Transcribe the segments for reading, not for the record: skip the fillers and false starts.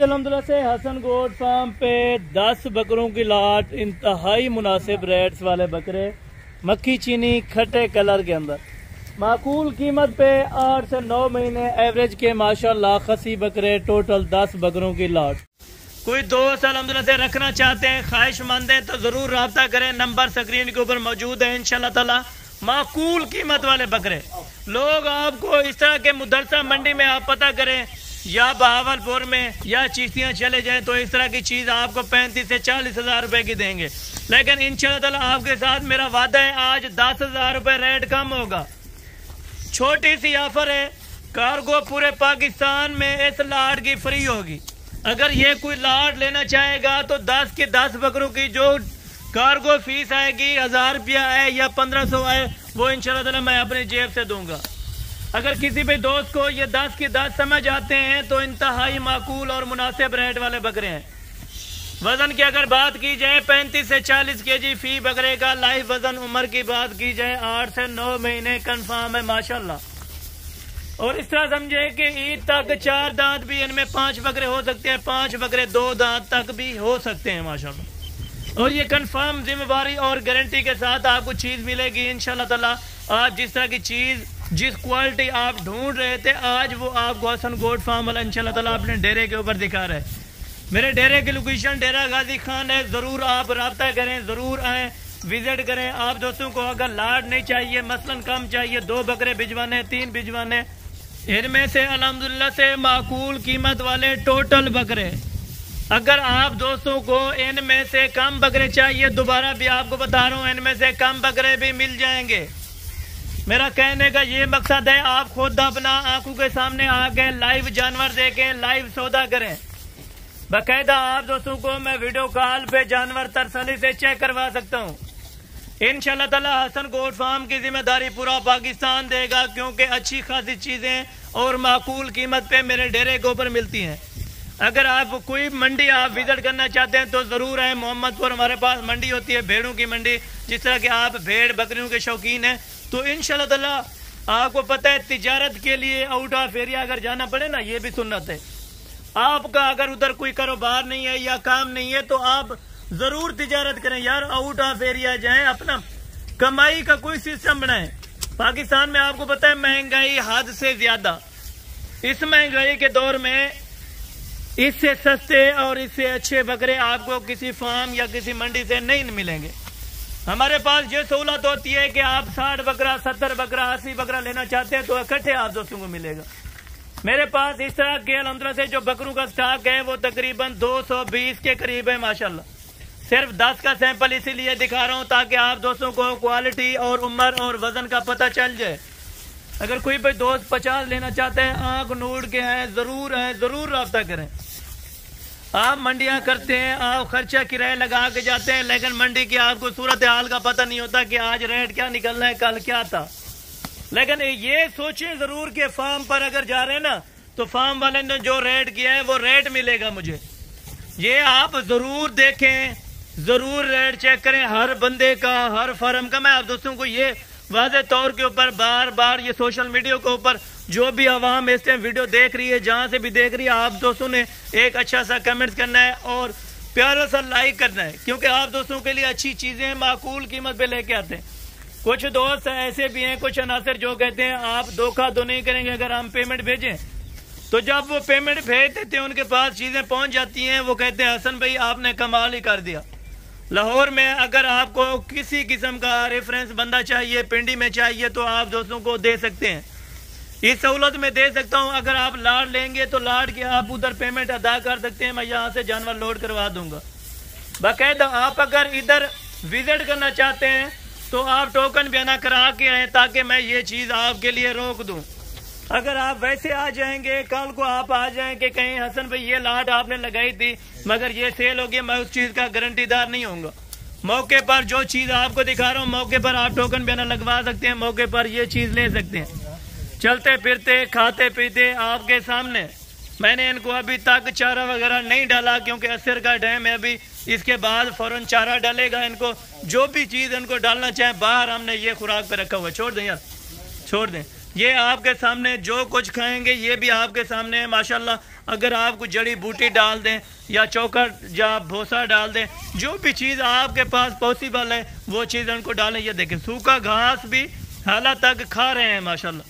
अल्हम्दुलिल्लाह से Hasan goat farm पे 10 बकरों की लाट, इंतहाई मुनासिब रेट्स वाले बकरे, मक्खी चीनी खट्टे कलर के अंदर, माकूल कीमत पे 8 से 9 महीने एवरेज के माशाल्लाह खसी बकरे, टोटल 10 बकरों की लाट। कोई दोस्त अल्हम्दुलिल्लाह से रखना चाहते हैं, ख्वाहिशमंद है, तो जरूर रब्ता करें, नंबर स्क्रीन के ऊपर मौजूद है। इंशाल्लाह ताला माकूल कीमत वाले बकरे। लोग आपको इस तरह के मुदरसा मंडी में आप पता करें या बहावलपुर में या चिश्तियाँ चले जाएं तो इस तरह की चीज़ आपको 35 से 40 हज़ार रुपए की देंगे, लेकिन इंशाल्लाह ताला आपके साथ मेरा वादा है आज 10 हज़ार रुपए रेट कम होगा। छोटी सी ऑफर है, कार्गो पूरे पाकिस्तान में इस लाट की फ्री होगी। अगर ये कोई लाट लेना चाहेगा तो 10 के 10 बकरों की जो कार्गो फीस आएगी 1000 रुपया है या 1500 है, वो इंशाल्लाह ताला मैं अपनी जेब से दूंगा। अगर किसी भी दोस्त को ये 10 के 10 समझ आते हैं तो इंतहाई माकूल और मुनासिब रेट वाले बकरे हैं। वजन की अगर बात की जाए 35 से 40 केजी फी बकरे का लाइव वजन। उम्र की बात की जाए 8 से 9 महीने कंफर्म है माशाल्लाह। और इस तरह समझे कि ईद तक 4 दांत भी इनमें 5 बकरे हो सकते हैं, 5 बकरे 2 दांत तक भी हो सकते हैं माशाल्लाह। और ये कंफर्म जिम्मेवारी और गारंटी के साथ आपको चीज मिलेगी इंशाल्लाह ताला। आज जिस तरह की चीज, जिस क्वालिटी आप ढूंढ रहे थे, आज वो आपको हसन गोट फार्म वाला इंशाल्लाह ताला अपने डेरे के ऊपर दिखा रहे हैं। मेरे डेरे की लोकेशन डेरा गाजी खान है, जरूर आप रब्ता करें, जरूर आए, विजिट करें। आप दोस्तों को अगर लाट नहीं चाहिए, मसलन कम चाहिए, 2 बकरे भिजवाने, 3 भिजवाने, इनमें से अल्हम्दुलिल्लाह से माकूल कीमत वाले टोटल बकरे। अगर आप दोस्तों को इनमें से कम बकरे चाहिए, दोबारा भी आपको बता रहा हूँ, इनमें से कम बकरे भी मिल जाएंगे। मेरा कहने का ये मकसद है, आप खुद अपना आंखों के सामने आके लाइव जानवर देखें, लाइव सौदा करें। बाकायदा आप दोस्तों को मैं वीडियो कॉल पे जानवर तसल्ली से चेक करवा सकता हूँ। इंशाल्लाह ताला हसन गोट फार्म की जिम्मेदारी पूरा पाकिस्तान देगा, क्योंकि अच्छी खासी चीजें और माकूल कीमत पे मेरे डेरे के ऊपर मिलती हैं। अगर आप कोई मंडी आप विजिट करना चाहते हैं तो जरूर आए। मोहम्मदपुर हमारे पास मंडी होती है, भेड़ों की मंडी। जिस तरह के आप भेड़ बकरियों के शौकीन हैं तो इंशाल्लाह ताला आपको पता है, तिजारत के लिए आउट ऑफ एरिया अगर जाना पड़े ना, ये भी सुन्नत है। आपका अगर उधर कोई कारोबार नहीं है या काम नहीं है तो आप जरूर तिजारत करें यार, आउट ऑफ एरिया जाएं, अपना कमाई का कोई सिस्टम बनाएं। पाकिस्तान में आपको पता है महंगाई हद से ज्यादा। इस महंगाई के दौर में इससे सस्ते और इससे अच्छे बकरे आपको किसी फार्म या किसी मंडी से नहीं मिलेंगे। हमारे पास ये सहूलत होती है कि आप 60 बकरा, 70 बकरा, 80 बकरा लेना चाहते हैं तो इकट्ठे आप दोस्तों को मिलेगा। मेरे पास इस तरह के अल्हम्दुलिल्लाह से जो बकरों का स्टॉक है वो तकरीबन 220 के करीब है माशाल्लाह। सिर्फ 10 का सैंपल इसीलिए दिखा रहा हूँ ताकि आप दोस्तों को क्वालिटी और उम्र और वजन का पता चल जाए। अगर कोई भी दोस्त 50 लेना चाहते हैं, आंख नूड़ के हैं, जरूर रब्ता करें। आप मंडियां करते हैं, आप खर्चा किराया लगा के जाते हैं, लेकिन मंडी की आपको सूरत हाल का पता नहीं होता कि आज रेट क्या निकलना है, कल क्या था। लेकिन ये सोचें जरूर कि फार्म पर अगर जा रहे हैं ना तो फार्म वाले ने जो रेट किया है वो रेट मिलेगा मुझे। ये आप जरूर देखें, जरूर रेट चेक करें हर बंदे का, हर फार्म का। मैं आप दोस्तों को ये वाज़े तौर के ऊपर बार बार ये सोशल मीडिया के ऊपर जो भी आवाम इस टाइम वीडियो देख रही है, जहां से भी देख रही है, आप दोस्तों ने एक अच्छा सा कमेंट करना है और प्यारा सा लाइक करना है, क्योंकि आप दोस्तों के लिए अच्छी चीजें माकूल कीमत पे लेके आते हैं। कुछ दोस्त ऐसे भी हैं, कुछ अनासर जो कहते हैं आप धोखा तो नहीं करेंगे अगर हम पेमेंट भेजें। तो जब वो पेमेंट भेज देते हैं, उनके पास चीजें पहुंच जाती हैं, वो कहते हैं हसन भाई आपने कमाल ही कर दिया। लाहौर में अगर आपको किसी किस्म का रेफरेंस बंदा चाहिए, पिंडी में चाहिए, तो आप दोस्तों को दे सकते हैं, इस सहूलत में दे सकता हूं। अगर आप लाट लेंगे तो लाट के आप उधर पेमेंट अदा कर सकते हैं, मैं यहाँ से जानवर लोड करवा दूंगा। बाकायदा आप अगर इधर विजिट करना चाहते हैं तो आप टोकन भी ना करा के आए ताकि मैं ये चीज आपके लिए रोक दूं। अगर आप वैसे आ जाएंगे, कल को आप आ जाएंगे कहीं हसन भाई ये लाट आपने लगाई थी मगर ये सेल हो गई, मैं उस चीज का गारंटीदार नहीं होऊंगा। मौके पर जो चीज आपको दिखा रहा हूँ, मौके पर आप टोकन भी ना लगवा सकते हैं, मौके पर ये चीज ले सकते हैं। चलते फिरते खाते पीते आपके सामने। मैंने इनको अभी तक चारा वगैरह नहीं डाला क्योंकि असर का टाइम है अभी, इसके बाद फौरन चारा डालेगा। इनको जो भी चीज इनको डालना चाहे बाहर हमने ये खुराक पे रखा हुआ है। छोड़ दें यार, छोड़ दें। ये आपके सामने जो कुछ खाएंगे ये भी आपके सामने है माशाल्लाह। अगर आप कुछ जड़ी बूटी डाल दें या चौकर या भूसा डाल दें, जो भी चीज़ आपके पास पॉसिबल है वो चीज़ उनको डालें। ये देखें सूखा घास भी हालात तक खा रहे हैं माशाल्लाह।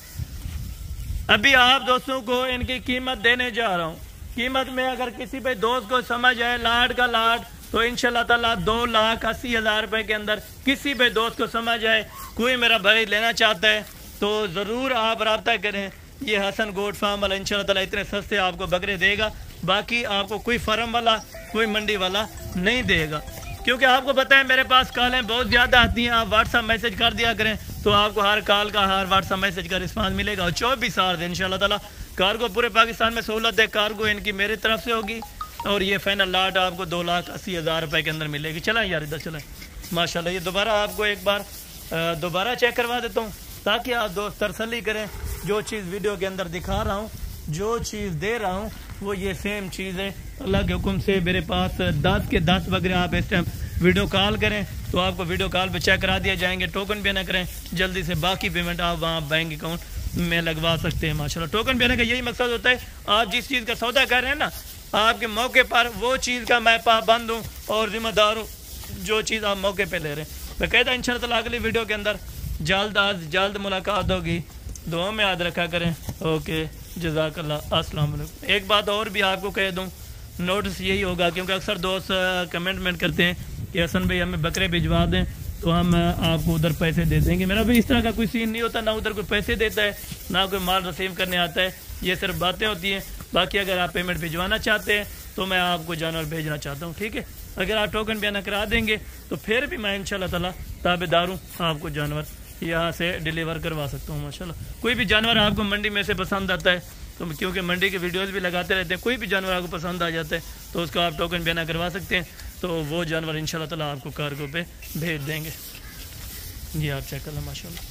अभी आप दोस्तों को इनकी कीमत देने जा रहा हूँ। कीमत में अगर किसी पे दोस्त को समझ आए लाड का लाड, तो इंशाल्लाह ताला 2,80,000 रुपए के अंदर किसी पे दोस्त को समझ आए, कोई मेरा भाई लेना चाहता है तो ज़रूर आप रब्ता करें। ये हसन गोट फार्म वाला इंशाल्लाह ताला इतने सस्ते आपको बकरे देगा, बाकी आपको कोई फार्म वाला कोई मंडी वाला नहीं देगा। क्योंकि आपको पता है मेरे पास कॉलें बहुत ज़्यादा आती हैं, आप व्हाट्सअप मैसेज कर दिया करें तो आपको हर कॉल का हर व्हाट्सअप मैसेज का रिस्पांस मिलेगा। और 24 आवर्स इंशाल्लाह ताला कार्गो पूरे पाकिस्तान में सहूलत है। कार्गो इनकी मेरी तरफ से होगी और ये फाइनल लाट आपको 2,80,000 रुपए के अंदर मिलेगी। चला यार इधर चलें माशाल्लाह। ये दोबारा आपको एक बार दोबारा चेक करवा देता हूँ ताकि आप दोस्त तसल्ली करें। जो चीज़ वीडियो के अंदर दिखा रहा हूँ, जो चीज़ दे रहा हूँ वो ये सेम चीज़ है। अल्लाह के हुक्म से मेरे पास 10 के 10 बकरे आप इस टाइम वीडियो कॉल करें तो आपको वीडियो कॉल पे चेक करा दिया जाएंगे। टोकन पे ना करें जल्दी से, बाकी पेमेंट आप वहाँ बैंक अकाउंट में लगवा सकते हैं माशाल्लाह। टोकन पे का यही मकसद होता है, आप जिस चीज़ का सौदा कर रहे हैं ना, आपके मौके पर वो चीज़ का मैं पाबंद हूँ और जिम्मेदार हूँ जो चीज़ आप मौके पे ले रहे हैं। तो कहता इंशाल्लाह ताला अगली वीडियो के अंदर जल्द मुलाकात होगी। दुआ में याद रखा करें। ओके जज़ाकल्लाह, अस्सलाम वालेकुम। एक बात और भी आपको कह दूँ, नोटिस यही होगा क्योंकि अक्सर दोस्त कमेंट करते हैं कि हसन भाई हमें बकरे भिजवा दें तो हम आपको उधर पैसे दे देंगे। मेरा भी इस तरह का कोई सीन नहीं होता, ना उधर कोई पैसे देता है ना कोई माल रिसीव करने आता है, ये सिर्फ बातें होती हैं। बाकी अगर आप पेमेंट भिजवाना चाहते हैं तो मैं आपको जानवर भेजना चाहता हूँ, ठीक है। अगर आप टोकन बयाना करा देंगे तो फिर भी मैं इंशाल्लाह ताला ताबेदार हूँ, आपको जानवर यहाँ से डिलीवर करवा सकता हूँ माशाल्लाह। कोई भी जानवर आपको मंडी में से पसंद आता है तो क्योंकि मंडी के वीडियोस भी लगाते रहते हैं, कोई भी जानवर आपको पसंद आ जाता है तो उसका आप टोकन बयाना करवा सकते हैं, तो वो जानवर इंशाल्लाह ताला आपको कार्गो पे भेज देंगे। जी आप चेक कर लो माशाल्लाह।